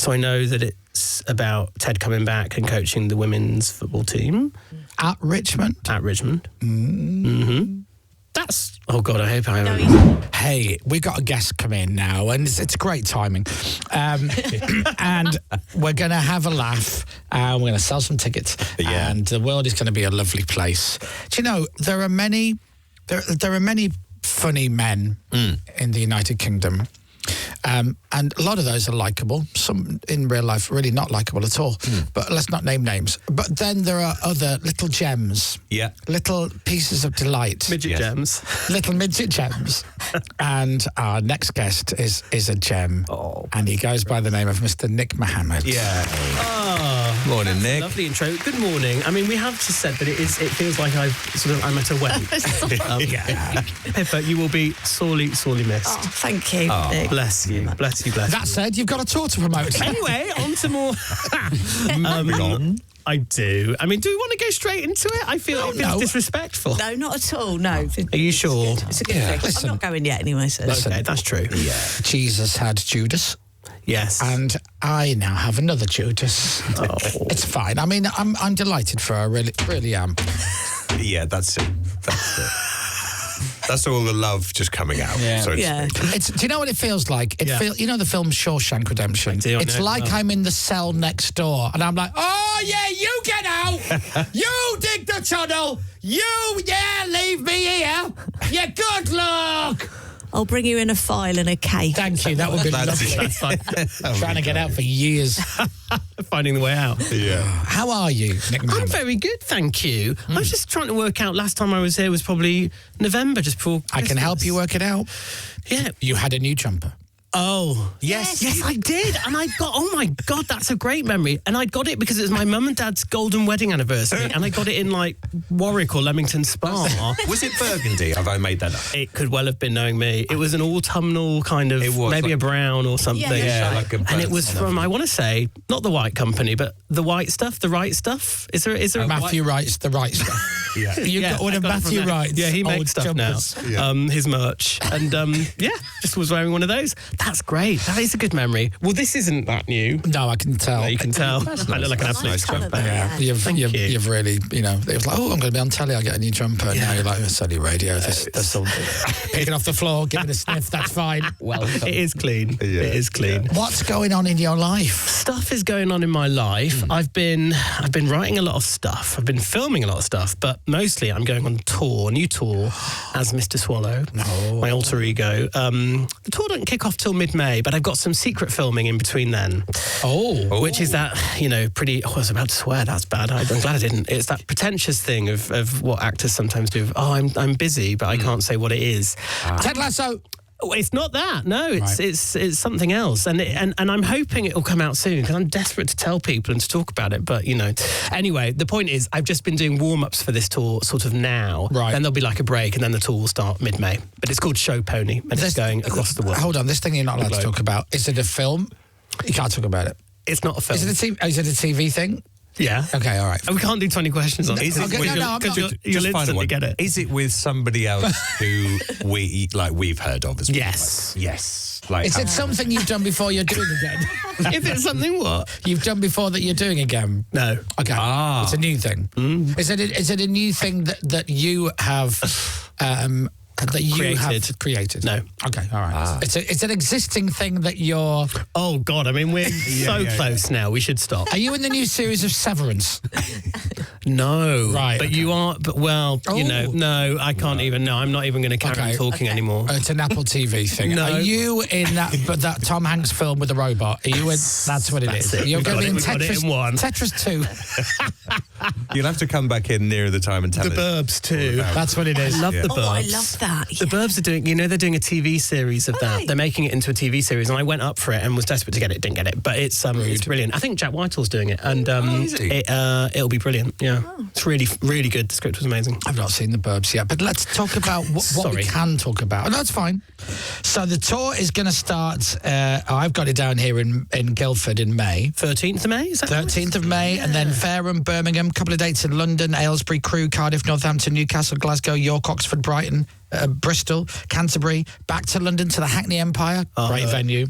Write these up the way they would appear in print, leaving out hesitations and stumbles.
So I know that it's about Ted coming back and coaching the women's football team. At Richmond. Mm-hmm. That's... Oh, God, I hope I haven't... Hey, we got a guest come in now, and it's great timing. And we're going to have a laugh, and we're going to sell some tickets, and the world is going to be a lovely place. Do you know, there are many funny men in the United Kingdom, and a lot of those are likeable. Some in real life really not likeable at all. But let's not name names. But then there are other little gems. Yeah. Little pieces of delight. Midget gems. Little midget gems. And our next guest is a gem. Oh. And he goes by the name of Mr. Nick Mohammed. Yeah. Oh, morning, Nick. Lovely intro. Good morning. I mean, we have just said that it feels like I'm at a wedding. Pippa, you will be sorely missed. Oh, thank you, Nick. Bless you. Bless you. That said, you've got a tour to promote. Anyway, on to more. Moving on. I do. I mean, do we want to go straight into it? I feel it feels disrespectful. No, not at all, no. Are you sure? It's a good thing. Listen. I'm not going yet anyway, so... Okay, that's true. Yeah. Jesus had Judas. Yes. And I now have another Judas. Oh. It's fine. I mean, I'm delighted for her, really am. Yeah, that's it. That's all the love just coming out. Yeah. So to speak. Do you know what it feels like? You know the film Shawshank Redemption? I do, it's like I'm in the cell next door and I'm like, oh, yeah, you get out. You dig the tunnel. Leave me here. Yeah, good luck. I'll bring you in a file and a cake. Thank you. That would be lovely. That's fine. Trying to get out for years. Finding the way out. Yeah. How are you, Nick Mohammed? I'm very good, thank you. I was just trying to work out, last time I was here was probably November, just before Christmas. I can help you work it out. Yeah. You had a new jumper. Oh, yes, I did. And I got, oh my God, that's a great memory. And I got it because it was my mum and dad's golden wedding anniversary. And I got it in like Warwick or Leamington Spa. Was it burgundy? Have I made that up? It could well have been, knowing me. It was an autumnal kind of, It was maybe like- a brown or something. Yeah, like a and it was from, I want to say, not the White Company, but the White Stuff, the Right Stuff. Is there a Matthew Wright's The Right Stuff. Yeah. You got one of I got it from Matthew there. Wright's Yeah, he old makes stuff jumpers. now. His merch. And just was wearing one of those. That's great. That is a good memory. Well, this isn't that new. No, I can tell. No, you can tell. I look like an absolute Nice colour, jumper. though. Yeah, Thank you. you've really, it was like, oh, I'm going to be on telly, I get a new jumper. And now you're like, it's only radio. That's all. Picking off the floor, giving a sniff, that's fine. Well, It is clean. Yeah. It is clean. what's going on in your life? Stuff is going on in my life. I've been writing a lot of stuff. I've been filming a lot of stuff, but mostly I'm going on a new tour as Mr. Swallow, my alter ego. The tour doesn't kick off till mid-May, but I've got some secret filming in between then. Which is that, pretty... Oh, I was about to swear, that's bad. I'm glad I didn't. It's that pretentious thing of what actors sometimes do. I'm busy, but I can't say what it is. Ted Lasso. Oh, it's not that. No, it's something else, and I'm hoping it will come out soon because I'm desperate to tell people and to talk about it. But anyway, the point is, I've just been doing warm-ups for this tour sort of now. Right. Then there'll be like a break, and then the tour will start mid-May. But it's called Show Pony, and it's going across the world. Hold on, this thing you're not allowed to talk about. Is it a film? You can't talk about it. It's not a film. Is it a TV thing? Yeah. Okay, all right. And we can't do 20 questions on it. Is it Okay, with- no, I'm not. You'll Just find instantly one. get it. Is it with somebody else who we've heard of as well? Yes. Yes. Like, Is it something you've done before you're doing again? If it's something what? You've done before that you're doing again? No. Okay. It's a new thing. Is it a new thing that you have have created? No. Okay, all right. It's an existing thing that you're... Oh, God, I mean, we're so close now. We should stop. Are you in the new series of Severance? No. Right, But okay. you are, no, I can't even, I'm not even going to carry on talking anymore. It's an Apple TV thing. No. Are you in that Tom Hanks film with the robot? Are you in... That's what it is. it. You're We going to be in got it in one. Tetris 2. you'll have to come back in nearer the time and tell The us. Burbs too. That's what it is. I love the Oh, Burbs. I love that. The Burbs are doing, they're doing a TV series of that. they? They're making it into a TV series, and I went up for it and was desperate to get it, didn't get it. But it's brilliant. I think Jack Whitehall's doing it, and is he? it'll be brilliant. Yeah, it's really, really good. The script was amazing. I've not seen the Burbs yet, but let's talk about what we can talk about. No, it's fine. So the tour is going to start, I've got it down here in Guildford in May. 13th of May, is that 13th of May, and then Fareham, Birmingham, a couple of dates in London, Aylesbury, Crewe, Cardiff, Northampton, Newcastle, Glasgow, York, Oxford, Brighton, Bristol, Canterbury, back to London to the Hackney Empire. Great venue.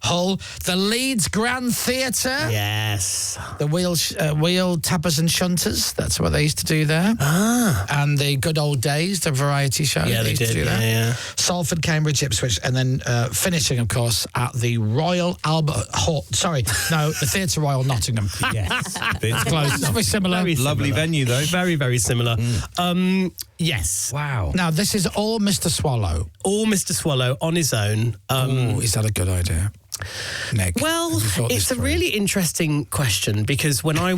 Hull, the Leeds Grand Theatre. Yes. The Wheel Tappers and Shunters. That's what they used to do there. And the Good Old Days, the variety show. Yeah, they used did. to do there. Yeah. Salford, Cambridge, Ipswich, and then finishing, of course, at the Royal Albert Hall. Sorry, no, the Theatre Royal Nottingham. Yes. It's close. It's very similar. Very Lovely similar. venue, though. Very, very similar. Yes. Wow. Now, this is all Mr. Swallow. All Mr. Swallow on his own. Is that a good idea, Nick? Well, Have you thought it's this a through? really interesting question because when I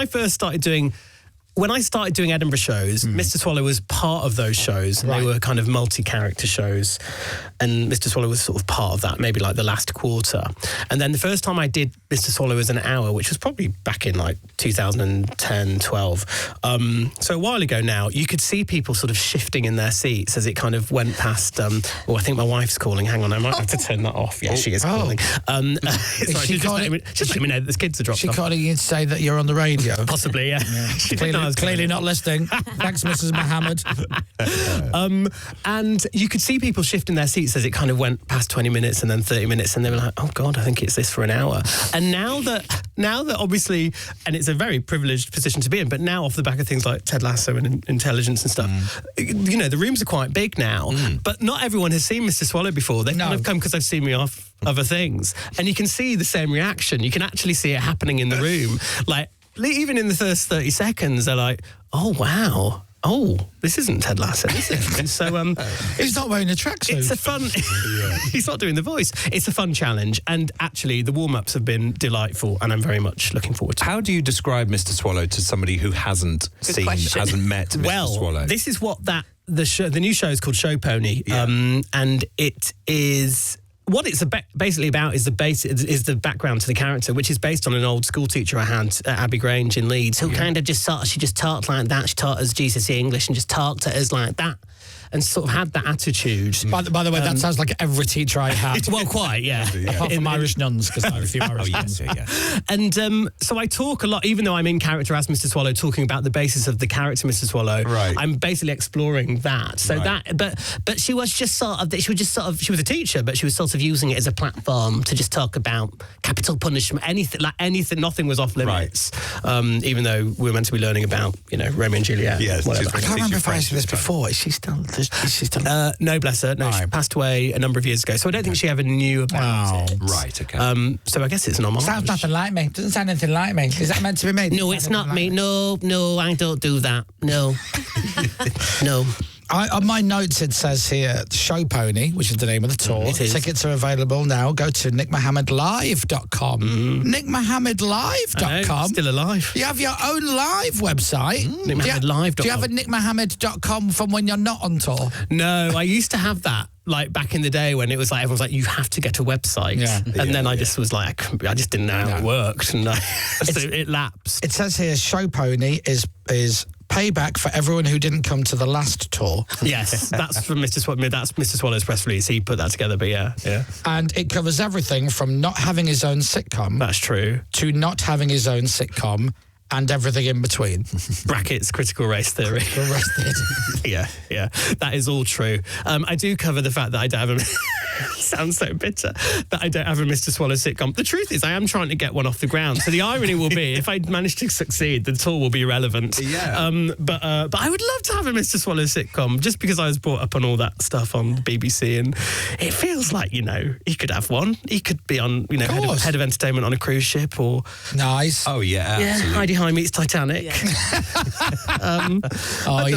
first started doing Edinburgh shows, Mr. Swallow was part of those shows. And Right. They were kind of multi-character shows. And Mr. Swallow was sort of part of that, maybe like the last quarter. And then the first time I did Mr. Swallow as an hour, which was probably back in like 2010, 12. So a while ago now, you could see people sort of shifting in their seats as it kind of went past, I think my wife's calling. Hang on, I might have to turn that off. Yeah, she is calling. Sorry, she just let me know that the kids are dropped She off. calling you to say that you're on the radio. Possibly, yeah. She didn't know I was Clearly calling. not listening. Thanks, Mrs. Mohammed. And you could see people shifting their seats as it kind of went past 20 minutes and then 30 minutes, and they were like, oh God, I think it's this for an hour. And now that obviously, and it's a very privileged position to be in, but now off the back of things like Ted Lasso and intelligence and stuff, you know, the rooms are quite big now, but not everyone has seen Mr. Swallow before. They've kind of come because they've seen me off other things. And you can see the same reaction. You can actually see it happening in the room. Like, even in the first 30 seconds, they're like, oh, wow. Oh, this isn't Ted Lasso, is it? And so He's not wearing a tracksuit. it's a fun... He's not doing the voice. It's a fun challenge. And actually, the warm-ups have been delightful, and I'm very much looking forward to it. How do you describe Mr. Swallow to somebody who hasn't question. hasn't met Mr. Swallow? This is what the new show is called Show Pony, and it is... What it's basically about is the background to the character, which is based on an old school teacher I had at Abbey Grange in Leeds, who kind of she just talked like that. She taught us GCSE English and just talked to us like that, and sort of had that attitude. By the way, that sounds like every teacher I had. Well, quite, yeah. Apart from Irish nuns, because I have a few Irish nuns. And so I talk a lot, even though I'm in character as Mr. Swallow, talking about the basis of the character Mr. Swallow. Right. I'm basically exploring that. So but she was just sort of, she was a teacher, but she was sort of using it as a platform to just talk about capital punishment, anything, nothing was off limits. Right. Even though we were meant to be learning about, Romeo and Juliet. Yes, whatever. I can't remember if I asked you this before. Is she still? No, bless her. No, she passed away a number of years ago, so I don't think she ever knew about it. Right, okay. So I guess it's an homage. Sounds nothing like me. Doesn't sound anything like me. Is that meant to be me? No, it's not me. No, I don't do that. No. No. On my notes, it says here, Show Pony, which is the name of the tour. It is. Tickets are available now. Go to nickmohammedlive.com. Nickmohammedlive.com. Still alive. You have your own live website. nickmohammedlive.com. Do you have a nickmohammed.com from when you're not on tour? No, I used to have that. Like back in the day when it was like everyone's like, you have to get a website, and then I just was like, I just didn't know how it worked, and so it lapsed. It says here, Show Pony is payback for everyone who didn't come to the last tour. Yes, that's from Mr. Swallow. That's Mr. Swallow's press release. He put that together, but yeah. And it covers everything from not having his own sitcom That's true. to not having his own sitcom and everything in between. Brackets, critical race theory. Yeah, that is all true. I do cover the fact that I don't have a... sounds so bitter, that I don't have a Mr. Swallow sitcom. The truth is, I am trying to get one off the ground. So the irony will be, if I manage to succeed, the tour will be irrelevant. Yeah. But I would love to have a Mr. Swallow sitcom, just because I was brought up on all that stuff on the BBC, and it feels like, he could have one. He could be on, head of entertainment on a cruise ship, or... Nice. Oh, yeah, Yeah, absolutely. Heidi High meets Titanic. You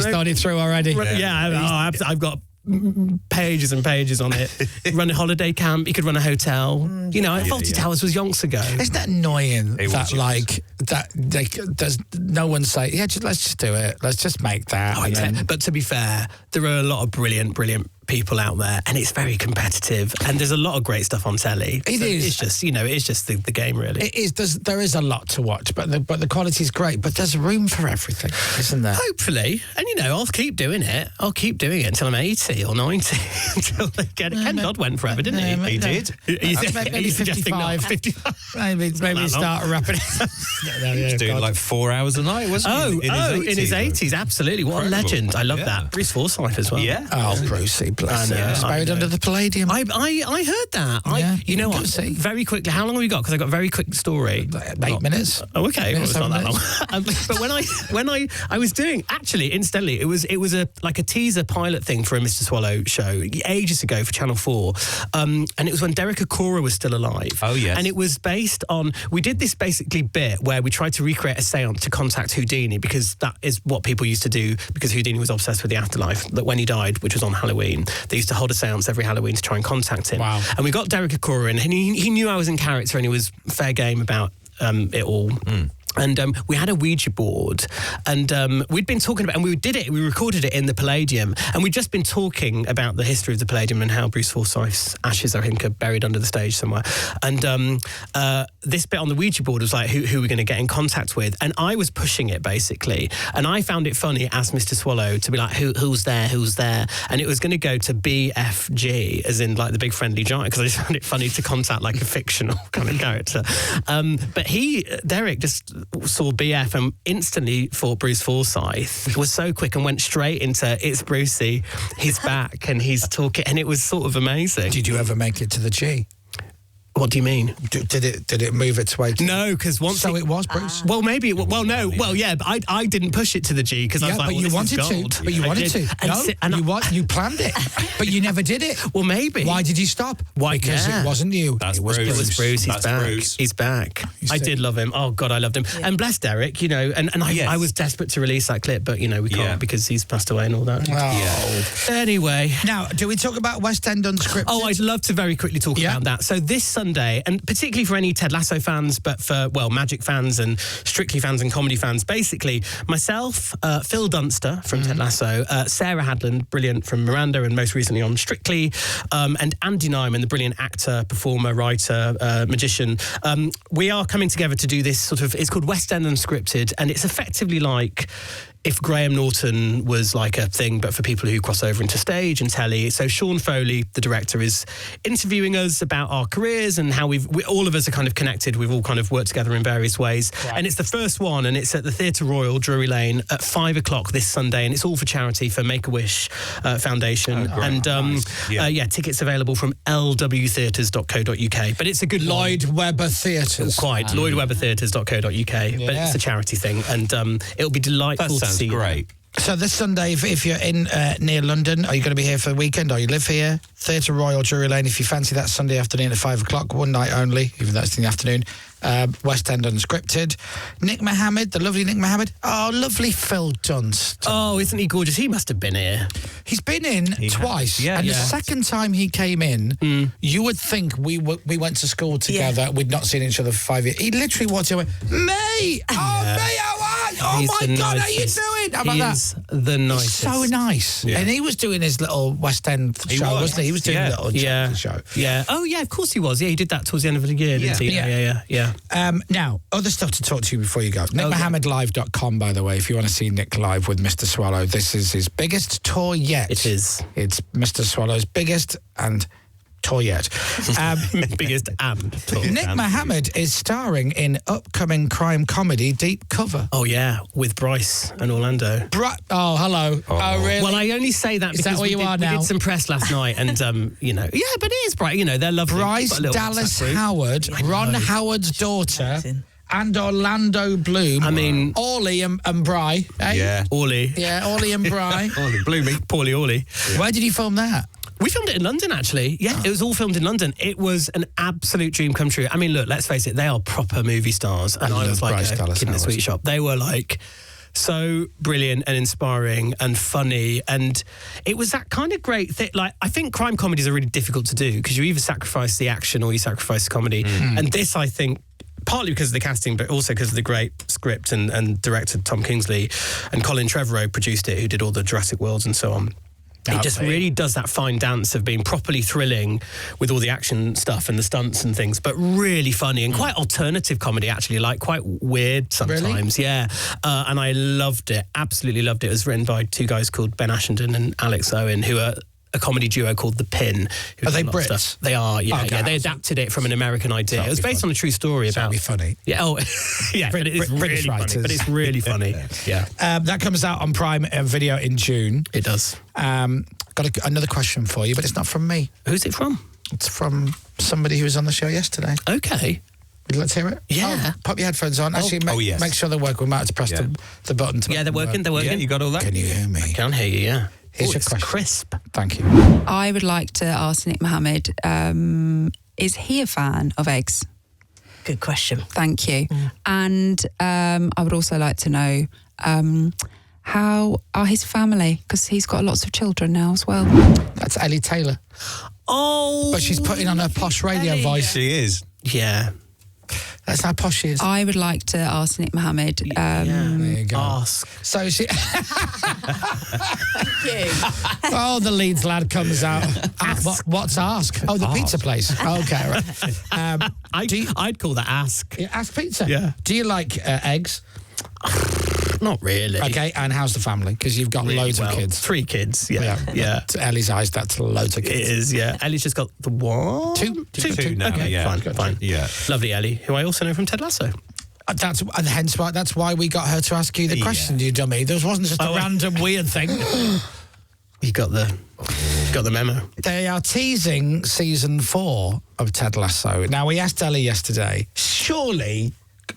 started through already. I've got pages and pages on it. Run a holiday camp. You could run a hotel. Fawlty Towers was yonks ago. Isn't that annoying It that was, there's no one say, let's just do it. Let's just make that. and then- But to be fair, there are a lot of brilliant people out there, and it's very competitive, and there's a lot of great stuff on telly. It is. It's just, it's just the game, really. It is. There is a lot to watch, but the quality's great. But there's room for everything, isn't there? Hopefully. And, I'll keep doing it. I'll keep doing it until I'm 80 or 90, until they get it. Ken Dodd went forever, didn't he? He did. Maybe 55. 55. Maybe start wrapping it. He's doing like 4 hours a night, wasn't he? In his 80s, absolutely. What Incredible. a legend. I love Yeah. that. Bruce Forsyth as well. Yeah. Oh, Brucey. bless him. He's buried under the Palladium. I heard that. Yeah, you know go what? see. Very quickly, how long have we got? Because I got a very quick story. 8 minutes. Oh, okay. Well, it's not that 7 long. But when I was doing, actually, incidentally, it was a teaser pilot thing for a Mr. Swallow show ages ago for Channel 4, and it was when Derek Acorah was still alive. Oh, yes. And it was based on, we did this basically bit where we tried to recreate a seance to contact Houdini, because that is what people used to do, because Houdini was obsessed with the afterlife. That when he died, which was on Halloween, they used to hold a seance every Halloween to try and contact him. Wow. And we got Derek Acorah in, and he knew I was in character, and he was fair game about it all. And we had a Ouija board, and we'd been talking about, and we recorded it in the Palladium, and we'd just been talking about the history of the Palladium and how Bruce Forsyth's ashes, I think, are buried under the stage somewhere. And this bit on the Ouija board was like, who we're going to get in contact with, and I was pushing it basically, and I found it funny as Mr. Swallow to be like, who's there, and it was going to go to BFG, as in like the big friendly giant, because I just found it funny to contact like a fictional kind of character. But Derek just saw BF and instantly thought Bruce Forsyth, was so quick and went straight into, it's Brucey, he's back and he's talking, and it was sort of amazing. Did you ever make it to the G? What do you mean? Did it move its way? No, because once it was Bruce. Well, maybe. Well, no. Well, yeah, but I didn't push it to the G because I was like, but well, you this wanted is gold. to. But you I wanted did. to. You planned it, but you never did it. Well, maybe. Why did you stop? Why? Because it wasn't you. That's it was Bruce. It was Bruce. He's That's back. Bruce. He's back. I see. did love him. Oh God, I loved him. Yeah. And bless Derek, and I was desperate to release that clip, but we can't because he's passed away and all that. Oh. Yeah. Anyway, now do we talk about West End Unscripted? Oh, I'd love to very quickly talk about that. So this Sunday, and particularly for any Ted Lasso fans, but for Magic fans and Strictly fans and comedy fans, basically myself, Phil Dunster from Ted Lasso, Sarah Hadland, brilliant from Miranda and most recently on Strictly, and Andy Nyman, the brilliant actor, performer, writer, magician. We are coming together to do this sort of, it's called West End Unscripted, and it's effectively like if Graham Norton was like a thing, but for people who cross over into stage and telly. So Sean Foley, the director, is interviewing us about our careers and how all of us are kind of connected. We've all kind of worked together in various ways. Right. And it's the first one, and it's at the Theatre Royal, Drury Lane, at 5:00 this Sunday, and it's all for charity for Make-A-Wish Foundation. And tickets available from lwtheatres.co.uk. But it's a good Lloyd Webber Theatres. Quite, lloydwebbertheatres.co.uk. But it's a charity thing, and it'll be delightful to see. Great. So this Sunday, if you're in near London, are you going to be here for the weekend, or you live here? Theatre Royal, Drury Lane, if you fancy that Sunday afternoon at 5:00, one night only, even though it's in the afternoon. West End Unscripted. Nick Mohammed, the lovely Nick Mohammed. Oh, lovely Phil Dunst. Oh, isn't he gorgeous? He must have been here. He's been in twice. Yeah, the second time he came in, you would think we went to school together. Yeah. We'd not seen each other for 5 years. He literally walked in and went, mate! Oh, mate, how are you? Oh, my God, how you doing? How about that? The nicest. He's so nice. Yeah. And he was doing his little West End show, wasn't he? He was doing a little show. Yeah. Oh, yeah, of course he was. Yeah, he did that towards the end of the year, didn't he? Yeah. Now, other stuff to talk to you before you go. NickMohammedLive.com, by the way, if you want to see Nick live with Mr. Swallow. This is his biggest tour yet. It is. It's Mr. Swallow's biggest and tour yet. Biggest and tour. Nick Mohammed is starring in upcoming crime comedy Deep Cover. Oh, yeah, with Bryce and Orlando. Oh, hello. Oh, really? Well, I only say that because we did some press last night and, yeah, but it is Bryce. They're lovely. Bryce Dallas Howard, Ron Howard's daughter, and Orlando Bloom. I mean... Orly and Bry. Eh? Yeah. Orly. Yeah, Orly and Bry. Orly, Bloomy. Paulie Orly. Yeah. Where did you film that? We filmed it in London, actually. Yeah, It was all filmed in London. It was an absolute dream come true. I mean, look, let's face it, they are proper movie stars. And I was like a kid in a sweet shop. They were like so brilliant and inspiring and funny. And it was that kind of great thing. Like, I think crime comedies are really difficult to do because you either sacrifice the action or you sacrifice the comedy. And this, I think, partly because of the casting, but also because of the great script and director Tom Kingsley and Colin Trevorrow produced it, who did all the Jurassic Worlds and so on. It just really does that fine dance of being properly thrilling with all the action stuff and the stunts and things, but really funny and quite alternative comedy, actually, like quite weird sometimes. Really? Yeah. And I loved it, absolutely loved it. It was written by two guys called Ben Ashenden and Alex Owen, who are a comedy duo called The Pin. Are they Brits? They are, yeah. Okay. Yeah, they adapted it from an American idea. It was based on a true story about... That'd be funny. Yeah, but it is really funny. But it's really funny. Yeah. That comes out on Prime Video in June. It does. Got got another question for you, but it's not from me. Who's it from? It's from somebody who was on the show yesterday. Okay. Let's hear it. Yeah. Oh, pop your headphones on. Actually, yes. make sure they work. We might have to press the button. To Yeah, they're working. They're working. Yeah, you got all that? Can you hear me? I can't hear you. Yeah. Here's your it's question. crisp. Thank you. I would like to ask Nick Mohammed, is he a fan of eggs? Good question. Thank you. And I would also like to know how are his family? Because he's got lots of children now as well. That's Ellie Taylor. Oh. But she's putting on her posh radio voice. She is. Yeah. That's how posh she is. I would like to ask Nick Mohammed. There you go. Ask. So she... Thank you. Oh, the Leeds lad comes out. What's ask? Oh, the pizza place. Okay, right. I'd call that ask. Yeah, ask pizza. Yeah. Do you like eggs? Not really. Okay, and how's the family? Because you've got loads of kids. 3 kids. Yeah. Yeah. To Ellie's eyes, that's loads of It kids. is, yeah. Ellie's just got the one? Two. Two now, Okay, yeah. fine. Yeah. Lovely Ellie, who I also know from Ted Lasso. That's why we got her to ask you the question, you dummy. There wasn't just a random weird thing. You got the memo. They are teasing season 4 of Ted Lasso. Now, we asked Ellie yesterday, surely,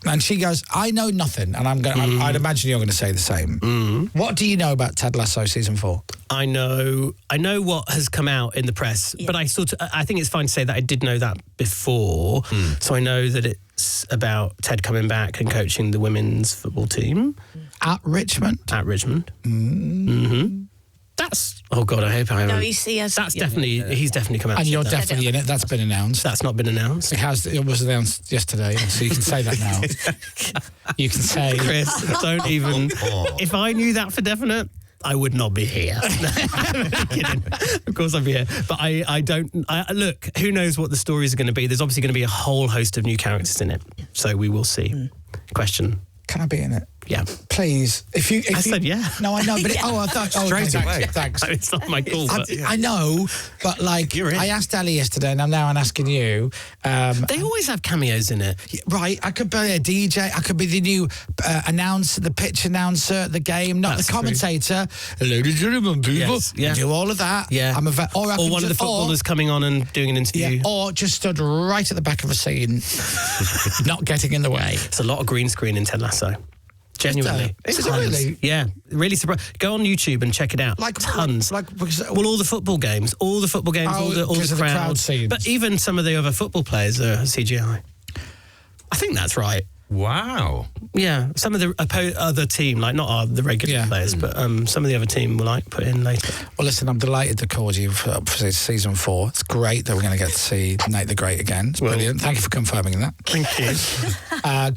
and she goes, I know nothing, and I'd imagine you're going to say the same. What do you know about Ted Lasso season 4? I know what has come out in the press, but I think it's fine to say that I did know that before. So I know that it's about Ted coming back and coaching the women's football team At Richmond. That's, oh God, I hope I haven't. No, he's definitely, he's definitely come out. And and you're said that. definitely in it. That's been announced. That's not been announced. It was announced yesterday, so you can say that now. You can say... Chris, don't even. If I knew that for definite, I would not be here. Kidding. Of course I'd be here. But I don't... look, who knows what the stories are going to be. There's obviously going to be a whole host of new characters in it. So we will see. Question. Can I be in it? Yeah. Please. If you said yeah. No, I know, but I thought... Straight away. Thanks. It's not my call, but I know, but like, You're in. I asked Ellie yesterday, and I'm asking you. they always have cameos in it. Right, I could be a DJ, I could be the new announcer, the pitch announcer at the game, not That's the commentator. Ladies and gentlemen, people, Yes, yeah. do all of that. Yeah. I'm a or Or one of the footballers coming on and doing an interview. or just stood right at the back of a scene, not getting in the way. It's a lot of green screen in Ted Lasso. Genuinely. Is it Tons. really? Yeah. Really surprised. Go on YouTube and check it out. Like tons. because Well, all the football games, all the because of the crowd crowds. scenes. But even some of the other football players are CGI. I think that's right. Wow. Yeah, some of the other team, like not the regular players, but some of the other team will like put in later. Well, listen, I'm delighted to call you for season 4. It's great that we're going to get to see Nate the Great again. It's brilliant. Thank you for confirming that. Thank you.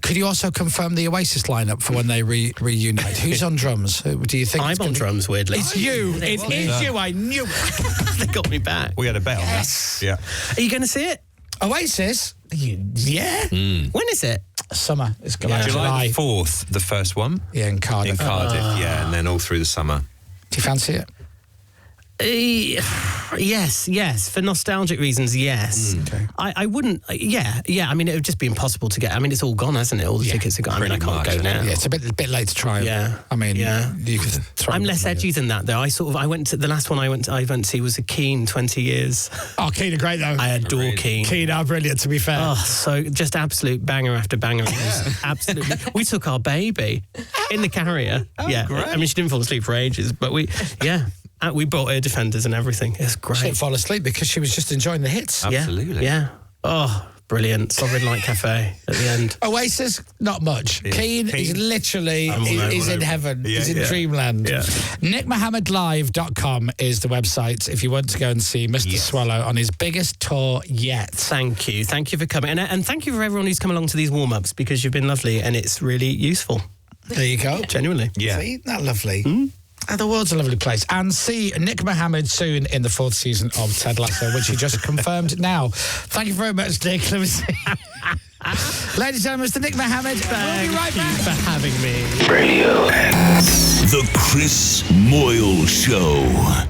Could you also confirm the Oasis lineup for when they reunite? Who's on drums? Do you think I'm it's on gonna be- drums, weirdly. It's you. It is you. I knew it. They got me back. We had a bet on that. Yeah. Are you going to see it? Oasis? Yeah. When is it? Summer. It's going to be July July. 4th, the first one. Yeah, in Cardiff. In Cardiff, yeah, and then all through the summer. Do you fancy it? Yes. For nostalgic reasons, yes. Okay. I wouldn't. Yeah. I mean, it would just be impossible to get. I mean, it's all gone, hasn't it? All the tickets are gone. I mean, I can't Pretty go much, now. Yeah, it's a bit late to try. Yeah. I mean, you could throw I'm them less in. edgy than that, though. I went to the last one I went to see was a Keane 20 years. Oh, Keen are great, though. I adore Keane. Keen are brilliant, to be fair. Oh, so just absolute banger after banger. It was absolutely. We took our baby in the carrier. Yeah. great. I mean, she didn't fall asleep for ages, but we brought air defenders and everything. It was She great. didn't fall asleep because she was just enjoying the hits. Absolutely. Yeah. Oh, brilliant. Sovereign Light Cafe at the end. Oasis, not much. Yeah. Keen is literally, he's in heaven. Yeah, he's in yeah. Yeah. dreamland. NickMohammedLive.com is the website if you want to go and see Mr. Swallow on his biggest tour yet. Thank you. Thank you for coming. And thank you for everyone who's come along to these warm-ups because you've been lovely and it's really useful. There you go. Genuinely. Yeah. See, isn't that lovely? The world's a lovely place. And see Nick Mohammed soon in the 4th season of Ted Lasso, which he just confirmed now. Thank you very much, Nick. Let me see. Ladies and gentlemen, Mr. Nick Mohammed. We'll be right back. for having me. Radio X. The Chris Moyles Show.